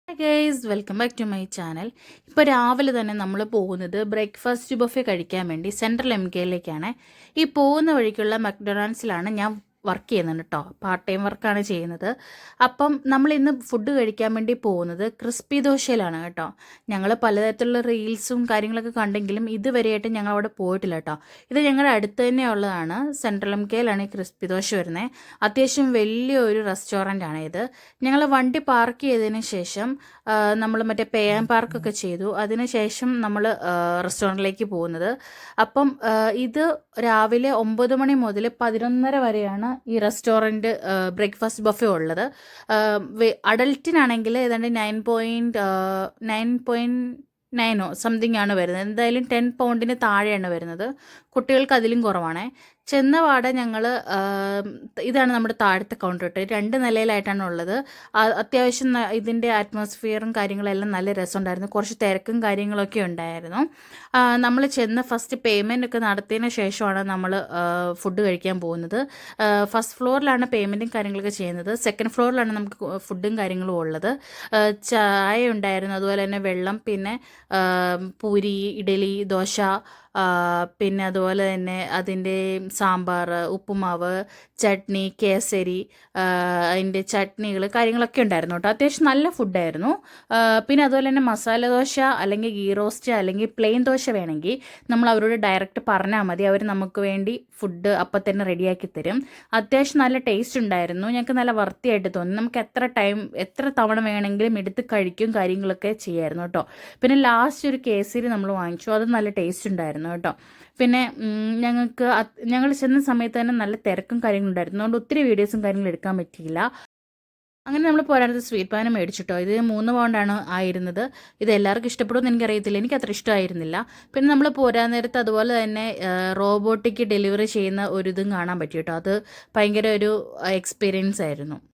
Hi guys, welcome back to my channel. ഇപ്പോൾ രാവിലെ തന്നെ നമ്മൾ പോകുന്നത് ബ്രേക്ക്ഫാസ്റ്റ് ബുഫേ കഴിക്കാൻ വേണ്ടി സെൻട്രൽ എം കെയിലേക്കാണ്. ഈ പോകുന്ന വഴിക്കുള്ള മക്ഡൊണാൾഡ്സിലാണ് ഞാൻ വർക്ക് ചെയ്യുന്നുണ്ട് കേട്ടോ. പാർട്ട് ടൈം വർക്കാണ് ചെയ്യുന്നത്. അപ്പം നമ്മൾ ഇന്ന് ഫുഡ് കഴിക്കാൻ വേണ്ടി പോകുന്നത് ക്രിസ്പി ദോശയിലാണ് കേട്ടോ. ഞങ്ങൾ പലതരത്തിലുള്ള റീൽസും കാര്യങ്ങളൊക്കെ കണ്ടെങ്കിലും ഇതുവരെയായിട്ട് ഞങ്ങൾ അവിടെ പോയിട്ടില്ല കേട്ടോ. ഇത് ഞങ്ങളുടെ അടുത്ത് തന്നെ ഉള്ളതാണ്. സെൻട്രൽ എം കെയിലാണ് ഈ ക്രിസ്പി ദോശ വരുന്നത്. അത്യാവശ്യം വലിയൊരു റെസ്റ്റോറൻ്റ് ആണ് ഇത്. ഞങ്ങൾ വണ്ടി പാർക്ക് ചെയ്തതിന് ശേഷം നമ്മൾ മറ്റേ പേ ആൻഡ് പാർക്കൊക്കെ ചെയ്തു. അതിനുശേഷം നമ്മൾ റെസ്റ്റോറൻറ്റിലേക്ക് പോകുന്നത്. അപ്പം ഇത് രാവിലെ 9 മണി മുതൽ 11:30 വരെയാണ് ഈ റെസ്റ്റോറൻറ്റ് ബ്രേക്ക്ഫാസ്റ്റ് ബഫേ ഉള്ളത്. അഡൽറ്റിനാണെങ്കിൽ ഏതാണ്ട് 9.9 സംതിങ് ആണ് വരുന്നത്. എന്തായാലും 10 പൗണ്ടിന് താഴെയാണ് വരുന്നത്. കുട്ടികൾക്ക് അതിലും കുറവാണേ. ചെന്നപാടെ ഞങ്ങൾ ഇതാണ് നമ്മുടെ താഴത്തെ കൗണ്ടർ കേട്ടോ. 2 നിലയിലായിട്ടാണ് ഉള്ളത്. അത്യാവശ്യം ഇതിൻ്റെ അറ്റ്മോസ്ഫിയറും കാര്യങ്ങളെല്ലാം നല്ല രസമുണ്ടായിരുന്നു. കുറച്ച് തിരക്കും കാര്യങ്ങളൊക്കെ ഉണ്ടായിരുന്നു. നമ്മൾ ചെന്ന് ഫസ്റ്റ് പേയ്മെൻ്റ് ഒക്കെ നടത്തിയതിന് ശേഷമാണ് നമ്മൾ ഫുഡ് കഴിക്കാൻ പോകുന്നത്. ഫസ്റ്റ് ഫ്ലോറിലാണ് പേയ്മെൻറ്റും കാര്യങ്ങളൊക്കെ ചെയ്യുന്നത്. സെക്കൻഡ് ഫ്ലോറിലാണ് നമുക്ക് ഫുഡും കാര്യങ്ങളും ഉള്ളത്. ചായ ഉണ്ടായിരുന്നു, അതുപോലെ തന്നെ വെള്ളം, പിന്നെ പൂരി, ഇഡലി, ദോശ, പിന്നെ അതുപോലെ തന്നെ അതിൻ്റെ സാമ്പാർ, ഉപ്പുമാവ്, ചട്നി, കേസരി, അതിൻ്റെ ചട്നികൾ കാര്യങ്ങളൊക്കെ ഉണ്ടായിരുന്നു കേട്ടോ. അത്യാവശ്യം നല്ല ഫുഡായിരുന്നു. പിന്നെ അതുപോലെ തന്നെ മസാല ദോശ അല്ലെങ്കിൽ ഗീ റോസ്റ്റ് അല്ലെങ്കിൽ പ്ലെയിൻ ദോശ വേണമെങ്കിൽ നമ്മൾ അവരോട് ഡയറക്റ്റ് പറഞ്ഞാൽ മതി. അവർ നമുക്ക് വേണ്ടി ഫുഡ് അപ്പം തന്നെ റെഡിയാക്കി തരും. അത്യാവശ്യം നല്ല ടേസ്റ്റ് ഉണ്ടായിരുന്നു. ഞങ്ങൾക്ക് നല്ല വൃത്തിയായിട്ട് തോന്നി. നമുക്ക് എത്ര തവണ വേണമെങ്കിലും എടുത്ത് കഴിക്കും കാര്യങ്ങളൊക്കെ ചെയ്യായിരുന്നു കേട്ടോ. പിന്നെ ലാസ്റ്റ് ഒരു കേസരി നമ്മൾ വാങ്ങിച്ചു. അത് നല്ല ടേസ്റ്റ് ഉണ്ടായിരുന്നു കേട്ടോ. പിന്നെ ഞങ്ങൾ ചെന്ന സമയത്ത് തന്നെ നല്ല തിരക്കും കാര്യങ്ങളും ഉണ്ടായിരുന്നു. അതുകൊണ്ട് ഒത്തിരി വീഡിയോസും കാര്യങ്ങളും എടുക്കാൻ പറ്റിയില്ല. അങ്ങനെ നമ്മൾ പോരാനത്ത് സ്വീറ്റ് പാന് മേടിച്ചിട്ടോ. ഇത് 3 പൗണ്ടാണ് ആയിരുന്നത്. ഇത് എല്ലാവർക്കും ഇഷ്ടപ്പെടുമെന്ന് എനിക്കറിയത്തില്ല, എനിക്ക് അത്ര ഇഷ്ടമായിരുന്നില്ല. പിന്നെ നമ്മൾ പോരാൻ നേരത്ത് അതുപോലെ തന്നെ റോബോട്ടിക്ക് ഡെലിവറി ചെയ്യുന്ന ഒരു ഇതും കാണാൻ പറ്റി കേട്ടോ. അത് ഭയങ്കര ഒരു എക്സ്പീരിയൻസ് ആയിരുന്നു.